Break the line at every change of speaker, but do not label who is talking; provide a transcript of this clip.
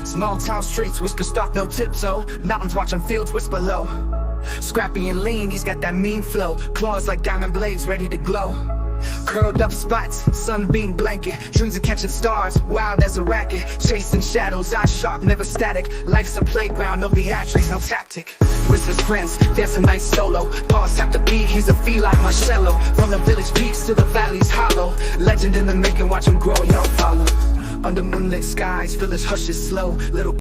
Small town streets, Whiskers stalk, no tiptoe. Mountains watching fields whisper low. Scrappy and lean, he's got that mean flow. Claws like diamond blades ready to glow. Curled up spots, sunbeam blanket. Dreams of catching stars, wild as a racket. Chasing shadows, eyes sharp, never static. Life's a playground, no theatrics, no tactic. Whiskers friends, there's a nice solo. Pause have to beat, he's a feline Marcello. From the village peaks to the valley's hollow. Legend in the making, watch him grow, y'all follow. Under moonlit skies, village hushes slow. Little